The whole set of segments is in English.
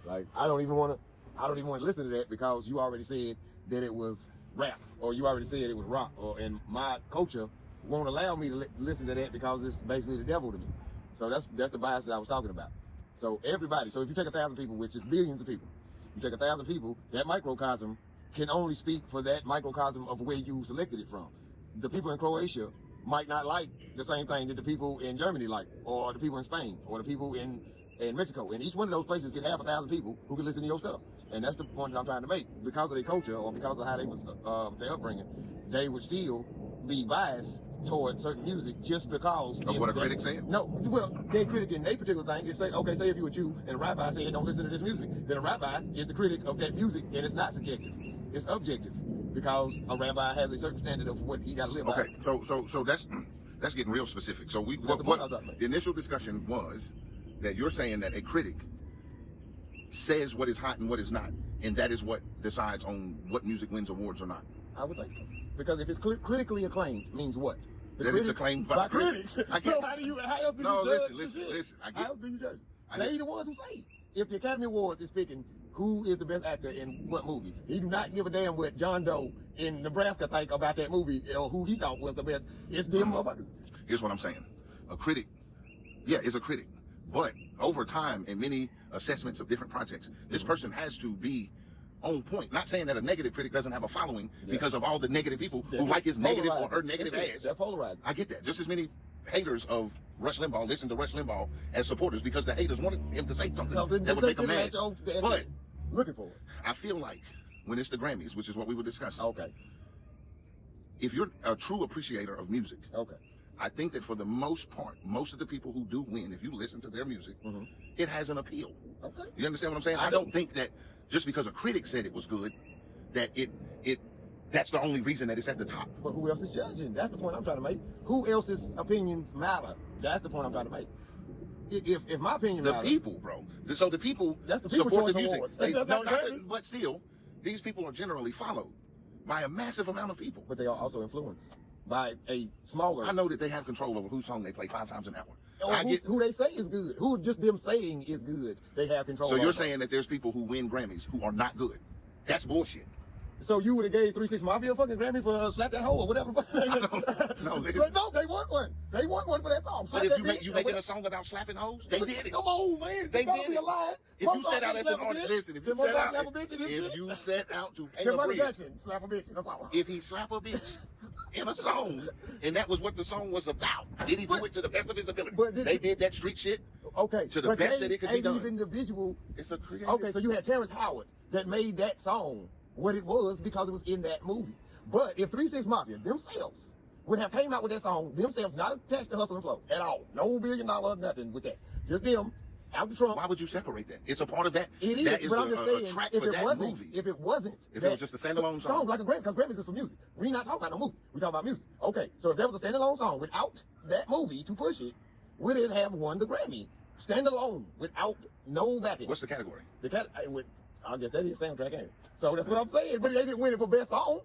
Like, I don't even want to listen to that because you already said that it was rap, or you already said it was rock, and my culture won't allow me to listen to that because it's basically the devil to me. So that's the bias that I was talking about. So everybody, so if you take 1,000 people, which is billions of people, you take 1,000 people, that microcosm can only speak for that microcosm of where you selected it from. The people in Croatia might not like the same thing that the people in Germany like, or the people in Spain, or the people in Mexico. And each one of those places get half 1,000 people who can listen to your stuff. And that's the point that I'm trying to make. Because of their culture, or because of how they was their upbringing, they would still be biased toward certain music just because of what a critic said? No, well, their critic in their particular thing is say, okay, say if you a Jew and a rabbi said don't listen to this music, then a rabbi is the critic of that music, and it's not subjective, it's objective, because a rabbi has a certain standard of what he got to live by. Okay, so that's getting real specific. So the initial discussion was that you're saying that a critic says what is hot and what is not, and that is what decides on what music wins awards or not. I would think so. Because if it's critically acclaimed, means what? That it's acclaimed by critics. So how else do you judge? Listen. How else do you judge? They the ones who say it. If the Academy Awards is picking who is the best actor in what movie, he do not give a damn what John Doe in Nebraska think about that movie or who he thought was the best. It's them motherfuckers. Here's what I'm saying. A critic, yeah, is a critic. But over time, in many assessments of different projects, this person has to be on point. Not saying that a negative critic doesn't have a following because of all the negative people who like his negative or her negative ass. They're polarized. I get that. Just as many haters of Rush Limbaugh listen to Rush Limbaugh as supporters because the haters wanted him to say something that would make them mad. But looking for it. I feel like when it's the Grammys, which is what we were discussing. Okay. If you're a true appreciator of music, okay, I think that for the most part, most of the people who do win, if you listen to their music, it has an appeal. Okay. You understand what I'm saying? I don't think that just because a critic said it was good, that that's the only reason that it's at the top. But who else is judging? That's the point I'm trying to make. Who else's opinions matter? That's the point I'm trying to make. If my opinion matters, the people, bro. So the people that's the people support the music. But still, these people are generally followed by a massive amount of people. But they are also influenced by a smaller. I know that they have control over whose song they play 5 times an hour. Or who they say is good. Who just them saying is good. They have control. So you're saying that there's people who win Grammys who are not good. That's bullshit. So you would have gave 3 6 Mafia a fucking Grammy for Slap That Hoe or whatever. No, they won one. They won one for that song. But if you making a song about slapping hoes, they did it. Come on, man. They did be a lie. If you set out as an artist, listen. If you set out to pay a bitch, slap a bitch. That's all. If he slap a bitch in a song, and that was what the song was about, did he do it to the best of his ability? They did that street shit. Okay. To the best that it could be done. Even the visual. It's a creative. Okay, so you had Terrence Howard that made that song what it was because it was in that movie. But if 3 6 Mafia themselves would have came out with that song themselves, not attached to Hustle and Flow at all, no $1 billion nothing with that, just them out the trunk. Why would you separate that? It's a part of that. It is, that is but I'm just saying, track if for it that wasn't, movie. if it was just a standalone song, like a Grammy, because Grammys is for music. We not talking about no movie. We talking about music. Okay, so if there was a standalone song without that movie to push it, would it have won the Grammy? Standalone without no backing. What's the category? I guess that is soundtrack, ain't it? So that's what I'm saying. But they didn't win it for best song.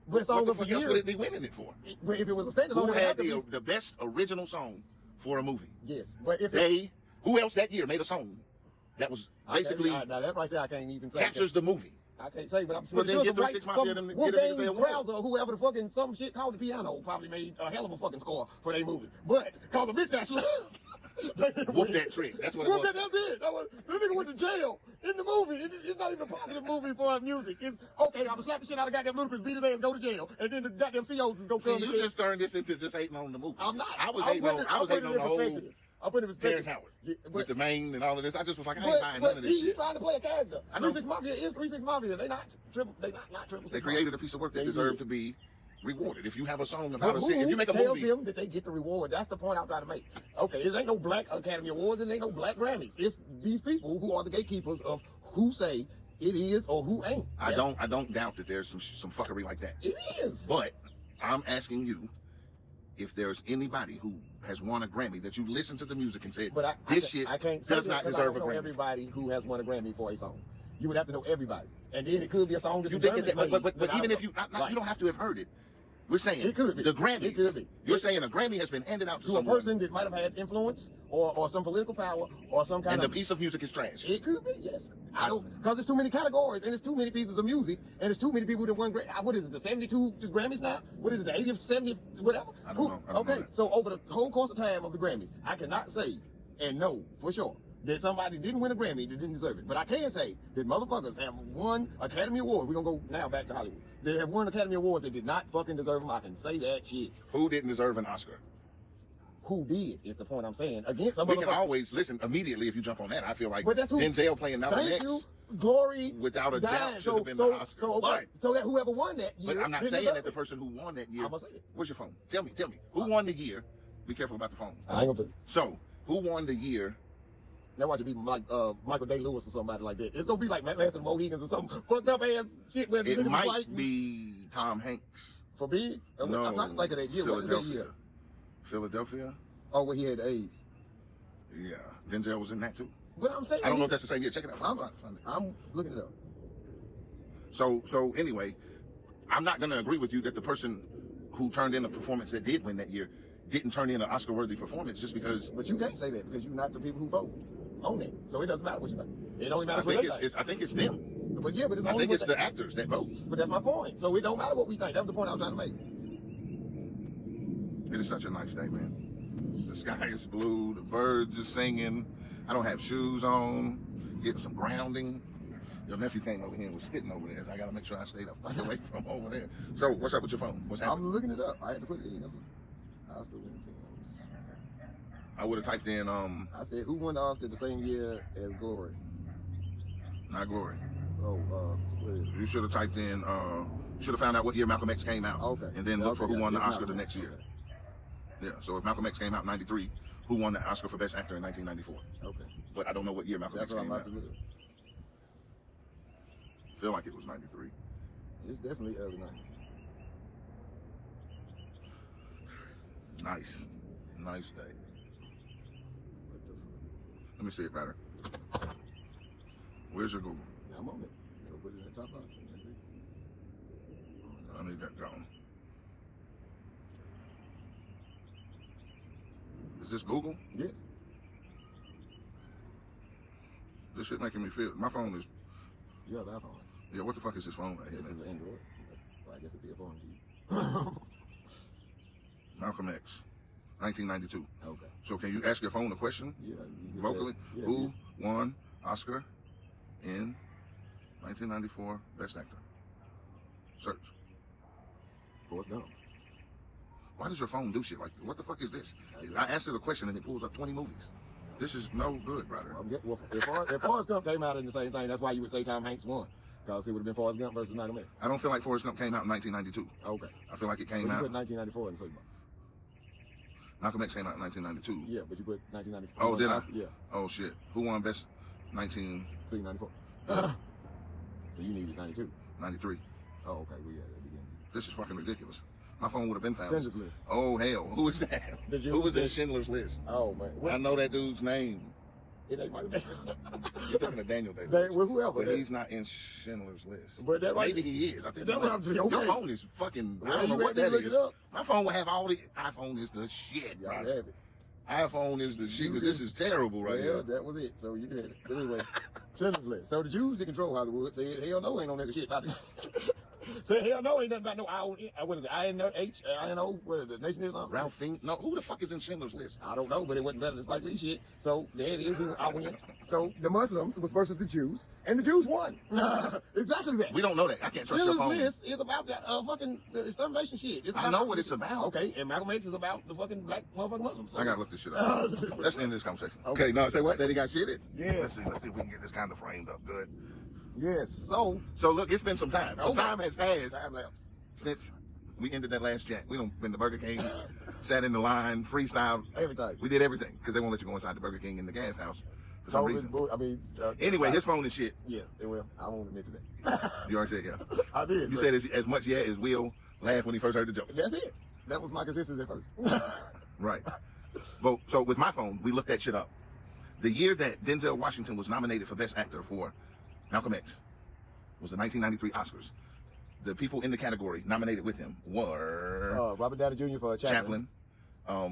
Best song what the fuck else would it be winning it for? But if it was a standalone, who had the best original song for a movie? Yes, but if who else that year made a song that was basically now that right there I can't even say captures the movie. I can't say, but I'm sure some Krauser or whoever the fucking some shit called the piano probably made a hell of a fucking score for their movie. But cause the bitch got slapped. Whoop that trick. That's what it was. That's it. This nigga went to jail in the movie. It's not even a positive movie for our music. It's okay, I'm gonna slap the shit out of goddamn Ludacris, beat his ass, go to jail, and then the goddamn COs is gonna come. You just turned this into just hating on the movie. I'm not. I was hating on the whole. I put him in Terrence Howard with the main and all of this. I just was like, I ain't buying none of this shit. He's trying to play a character. 3 6 Mafia is 3 6 Mafia. They not triple. They not triple. They created a piece of work that deserved to be rewarded. If you have a song about if you make a tell movie, them that they get the reward. That's the point I'm trying to make. Okay, it ain't no Black Academy Awards. It ain't no Black Grammys. It's these people who are the gatekeepers of who say it is or who ain't. I don't doubt that there's some fuckery like that. It is. But I'm asking you, if there's anybody who has won a Grammy that you listen to the music and said, this shit does not deserve a Grammy. Everybody who has won a Grammy for a song. You would have to know everybody. And then it could be a song that's but even if you don't have to have heard it. We're saying it could be. The Grammy. It could be. You're saying a Grammy has been handed out to a person that might have had influence or some political power or some kind And of. the piece of music is trash. It could be, yes. I don't, because there's too many categories and there's too many pieces of music and there's too many people that won. What is it? The 72 Grammys now? What is it? The 80th, 70th, whatever? I don't know. I don't know Okay, that. so over the whole course of time of the Grammys, I cannot say and know for sure that somebody didn't win a Grammy that didn't deserve it. But I can say that motherfuckers have won Academy Awards. We're gonna go now back to Hollywood. They have won Academy Awards that did not fucking deserve them. I can say that shit. Who didn't deserve an Oscar? Who did is the point I'm saying. Against some We can motherfuckers. always listen immediately if you jump on that. I feel like But that's who- Denzel playing Malcolm Thank X, you. Glory. without a died. doubt, should have been the Oscar. So that whoever won that year. But I'm not didn't saying deserve that the it. person who won that year. I'ma say it. Where's your phone? Tell me. Who won the year? Be careful about the phone. I ain't gonna put it. So, who won the year? Now watch it be like Michael Day Lewis or somebody like that. It's gonna be like Lance and Mohegans or some fucked up ass shit where the It niggas might like be Tom Hanks. for big. No, I'm trying to think of that year. What is that Philadelphia. year? Philadelphia? Oh, where he had the AIDS. Yeah. Denzel was in that too. But I'm saying I don't know if that's the same year. Check it out. Find it. I'm looking it up. So anyway, I'm not going to agree with you that the person who turned in a performance that did win that year didn't turn in an Oscar-worthy performance just because. But you can't say that because you're not the people who vote on it. So it doesn't matter what you think. It only I matters what think they think. I think it's them. But yeah, but it's I only think what it's the actors that vote. But that's my point. So it don't matter what we think. That's the point I was trying to make. It is such a nice day, man. The sky is blue. The birds are singing. I don't have shoes on. Getting some grounding. Your nephew came over here and was spitting over there. So I got to make sure I stayed away from over there. So what's up with your phone? What's happening? I'm looking it up. I had to put it in. Oscar winning films. I would have typed in I said, who won the Oscar the same year as Glory? not Glory. Oh, what is it? You should have typed in. Should have found out what year Malcolm X came out. Okay. And then look for who won the It's Oscar not the right. next year. Okay. Yeah. So if Malcolm X came out in '93, who won the Oscar for Best Actor in 1994? Okay. But I don't know what year Malcolm That's X what I'm came about out. to look at. Feel like it was '93. It's definitely early 90s. Nice. Nice day. What the fuck? Let me see it better. Where's your Google? Now I'm on it. So put it in the top box. That's it. I need that gone. Is this Google? Yes. This shit making me feel. My phone is. You have an iPhone. Yeah, what the fuck is this phone right here, This is man? an Android. Well, I guess it'd be a phone to you. Malcolm X, 1992. Okay. So can you ask your phone a question Yeah. you get vocally? that. Yeah, Who won Oscar in 1994 Best Actor? Search. Forrest Gump. Why does your phone do shit like that? What the fuck is this? I asked it a question and it pulls up 20 movies. This is no good, brother. Well, if Forrest Gump came out in the same thing, that's why you would say Tom Hanks won. Because it would have been Forrest Gump versus Malcolm X. I don't feel like Forrest Gump came out in 1992. Okay. I feel like it But came you out. put 1994 in the first box. Malcolm X came out in 1992. Yeah, but you put 1994. Oh, did I? Yeah. Oh shit. Who won Best 1993? See, 94. So you needed 92. Oh, okay. We had it at the beginning. This is fucking ridiculous. My phone would have been found. Schindler's List. Oh hell. Who is that? Did you- Who was in Schindler's List? Oh, man. I know that dude's name. It ain't Michael Bay. You're talking to Daniel Day. Well, whoever. But he's not in Schindler's List. But that right. Maybe he is. I think That's what I'm saying. your Okay. phone is fucking. I Well, don't know you what had that me look is. it up. My phone will have all the. iPhone is the shit, Y'all bro. have it. iPhone is the shit. You 'Cause this is terrible right Yeah, here. that was it. So you had it. But anyway, Schindler's List. So the Jews that control Hollywood said, hell no, ain't no nigga shit about it. Said, hell no, ain't nothing about no what is it? INO, what is it? Nation Islam? Ralph Fiennes. No, who the fuck is in Schindler's List? I don't know, but it wasn't better than Spike Lee shit. So there it is. I win. So the Muslims was versus the Jews, and the Jews won. Exactly that. We don't know that. I can't trust your Schindler's phone. List is about that fucking the extermination shit. It's I about know what it's about. Okay, and Malcolm X is about the fucking black motherfucking Muslims. So. I gotta look this shit up. Let's end this conversation. Okay. Okay, no, say what? That he got shitted? Yeah. Let's see if we can get this kind of framed up good. Yes. So So look, it's been some time. Some Okay. time has passed time lapse. since we ended that last chat. We done been to Burger King, sat in the line, freestyle. Everything. We did everything because they won't let you go inside the Burger King in the GasHouse for some reason. I mean. Anyway, his phone is shit. Yeah. Well, I won't admit to that. You already said yeah. I did. You but said as much yeah as Will laughed when he first heard the joke. that's it. That was my consistency at first. Right. But so with my phone, we looked that shit up. The year that Denzel Washington was nominated for Best Actor for Malcolm X was the 1993 Oscars. The people in the category nominated with him were Robert Downey Jr. for Chaplin. Al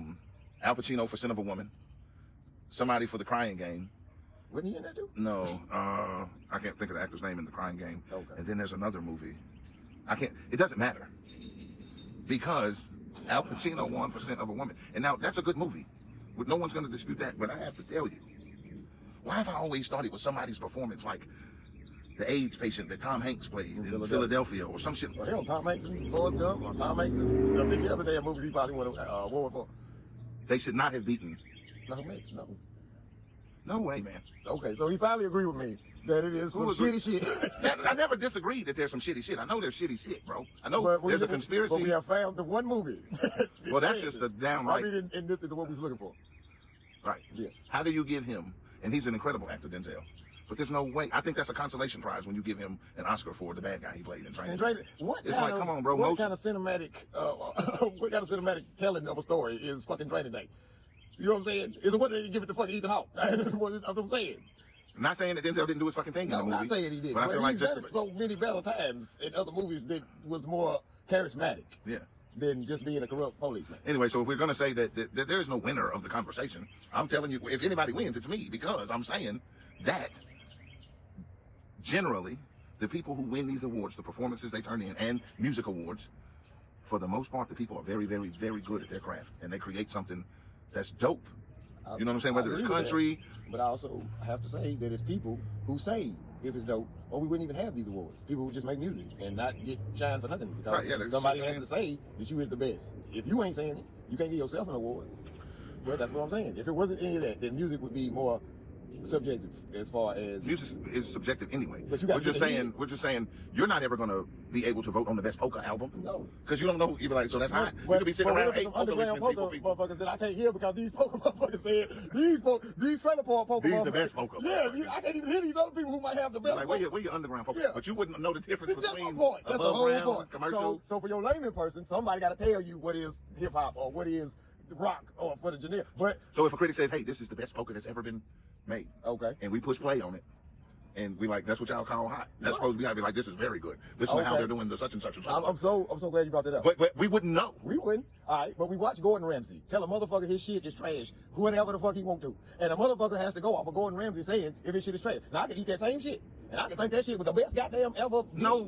Pacino for Sin of a Woman, somebody for the Crying Game. Wasn't he in that too? No, I can't think of the actor's name in the Crying Game. Okay. And then there's another movie. It doesn't matter. Because Al Pacino won for Scent of a Woman. And now, that's a good movie. No one's going to dispute that. But I have to tell you, why have I always thought it was somebody's performance like the AIDS patient that Tom Hanks played in Philadelphia or some shit? Well, hell, Tom Hanks and Forrest Gump, or Tom Hanks and 50 other damn movies he probably won an award for. They should not have beaten. No, Hanks, no. No way, man. Okay, so he finally agreed with me that it is some shitty shit. I never disagreed that there's some shitty shit. I know there's shitty shit, bro. I know there's a conspiracy. But we have found the one movie. Well, that's just a downright. I mean, in what we was looking for. Right. Yes. How do you give him, and he's an incredible actor, Denzel, but there's no way. I think that's a consolation prize when you give him an Oscar for the bad guy he played in Training. It's like, come on, bro. What kind of cinematic telling of a story is fucking Training Day? You know what I'm saying? Is it what they give it to fucking Ethan Hawke? That's what I'm saying. I'm not saying that Denzel didn't do his fucking thing in the movie. I'm not saying he did. But I feel like he's done it so many better times in other movies that was more charismatic. Yeah. Than just being a corrupt policeman. Anyway, so if we're going to say that there is no winner of the conversation, I'm telling you, if anybody wins, it's me, because I'm saying that generally the people who win these awards, the performances they turn in, and music awards, for the most part, the people are very, very, very good at their craft, and they create something that's dope. You know what I'm saying? Whether it's country. But I also have to say that it's people who say if it's dope, or we wouldn't even have these awards. People who just make music and not get shine for nothing because somebody has to say that you is the best. If you ain't saying it, you can't give yourself an award. Well, that's what I'm saying. If it wasn't any of that, then music would be more subjective as far as music is subjective anyway. But we're just saying you're not ever gonna be able to vote on the best polka album. No, because you don't know. You be like, so that's not. You could be sitting around eight underground polka motherfuckers that I can't hear because these polka motherfuckers said these trailer park polka. These the best polka. Yeah, I can't even hear these other people who might have the best. Like where your underground polka? Yeah. But you wouldn't know the difference between that's the whole point. Commercial. So for your layman person, somebody got to tell you what is hip hop or what is rock or for the generic. But so if a critic says, hey, this is the best polka that's ever been made, okay, and we push play on it, and we like, that's what y'all call hot. That's supposed to be, gotta be like, this is very good. Listen to how they're doing the such and such and such. I'm so glad you brought that up. But we wouldn't know. We wouldn't. All right, but we watch Gordon Ramsay tell a motherfucker his shit is trash, whatever the fuck he want to, and a motherfucker has to go off of Gordon Ramsay saying if his shit is trash. Now I can eat that same shit, and I can think that shit was the best goddamn ever. No.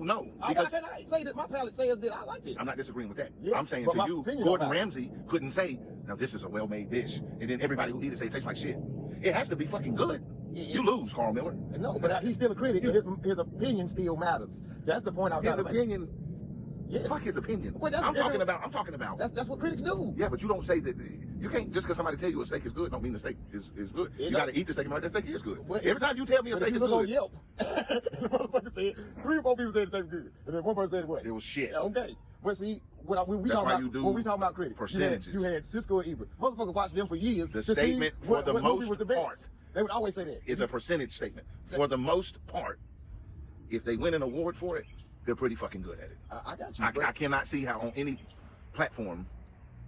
Because can I say that my palate says that I like this? I'm not disagreeing with that. Yes, I'm saying to you, Gordon Ramsay couldn't say, now this is a well-made dish, and then everybody who eats it say it tastes like shit. It has to be fucking good. You lose, Carl Miller. No, but he's still a critic. His opinion still matters. That's the point I'm trying to make. His opinion. Yes. Fuck his opinion. Well, I'm talking about. That's what critics do. Yeah, but you don't say that. You can't just because somebody tell you a steak is good, don't mean the steak is good. You got to eat the steak and be like, that steak is good. Well, every time you tell me a steak is good. On Yelp, the motherfucker said 3 or 4 people said the steak was good, and then one person said what? It was shit. Okay, but see, when we talking about critics, percentages. You had Cisco and Ebert. Motherfucker watched them for years. The statement for the most part. They would always say that. It's a percentage statement. For the most part, if they win an award for it, they're pretty fucking good at it. I got you. I cannot see how on any platform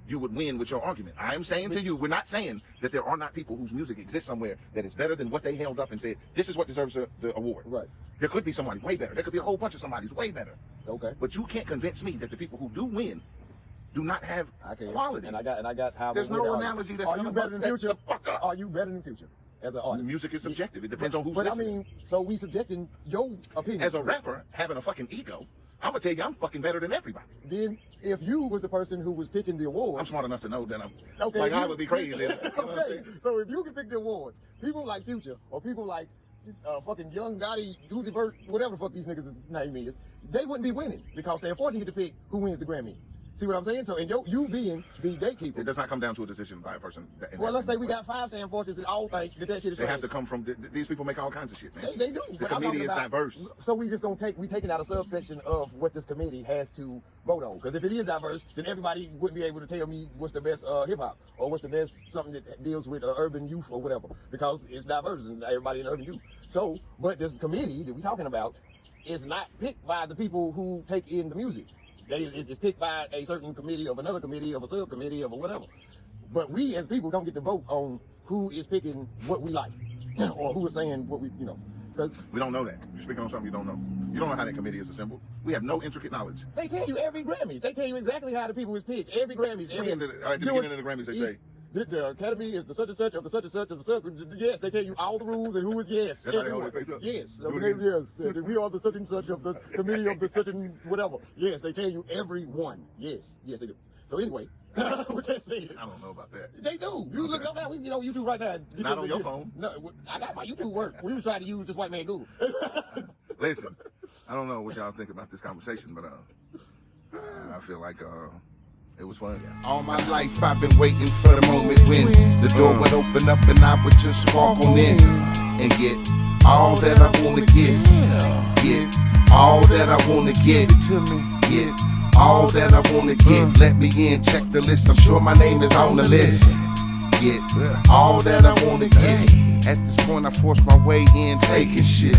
you would win with your argument. I am saying to you, we're not saying that there are not people whose music exists somewhere that is better than what they held up and said, this is what deserves the award. Right. There could be somebody way better. There could be a whole bunch of somebody's way better. Okay. But you can't convince me that the people who do win do not have quality. And I got how. There's no analogy that's going to better than Future? Are you better than Future? As an artist. Music is subjective. It depends on who's listening. But I mean, so we subjecting your opinion. As a rapper, having a fucking ego, I'm gonna tell you I'm fucking better than everybody. Then if you was the person who was picking the awards, I'm smart enough to know that I'm I would be crazy. Okay, so if you can pick the awards, people like Future or people like fucking Young Gotti, Uzi Vert, whatever the fuck these niggas' name is, they wouldn't be winning because they're fortunate to pick who wins the Grammy. See what I'm saying? So, and you being the gatekeeper. It does not come down to a decision by a person. Well, let's say we got 5 Sam Fortunes that all think that shit is They trash. have to come from, these people make all kinds of shit, man. They do. The committee is diverse. So we just we taking out a subsection of what this committee has to vote on. Because if it is diverse, then everybody wouldn't be able to tell me what's the best hip hop or what's the best something that deals with urban youth or whatever. Because it's diverse and everybody in urban youth. So, but this committee that we're talking about is not picked by the people who take in the music. It's picked by a certain committee of another committee of a subcommittee of a whatever. But we as people don't get to vote on who is picking what we like or who is saying what we, because we don't know that. You're speaking on something you don't know. You don't know how that committee is assembled. We have no intricate knowledge. They tell you every Grammys. They tell you exactly how the people is picked. Every Grammys. At the beginning of the Grammys, they say, the academy is the such and such of the such and such of the such. Yes, they tell you all the rules and who is yes. That's how they hold their face up? Yes, Do it again. yes. And we are the such and such of the committee of the such and whatever. Yes, they tell you every one. Yes, they do. So anyway, with that said, I don't know about that. they do. You look it up now. We can get on YouTube right now. Not on your phone. No, I got my YouTube work. We was trying to use this white man Google. Listen, I don't know what y'all think about this conversation, but I feel like it was fun. All my life I've been waiting for the moment when the door would open up and I would just walk on in and get all that I wanna get all that I wanna get all that I wanna get. Let me in, check the list. I'm sure my name is on the list. Get all that I wanna get. At this point I force my way in, taking shit.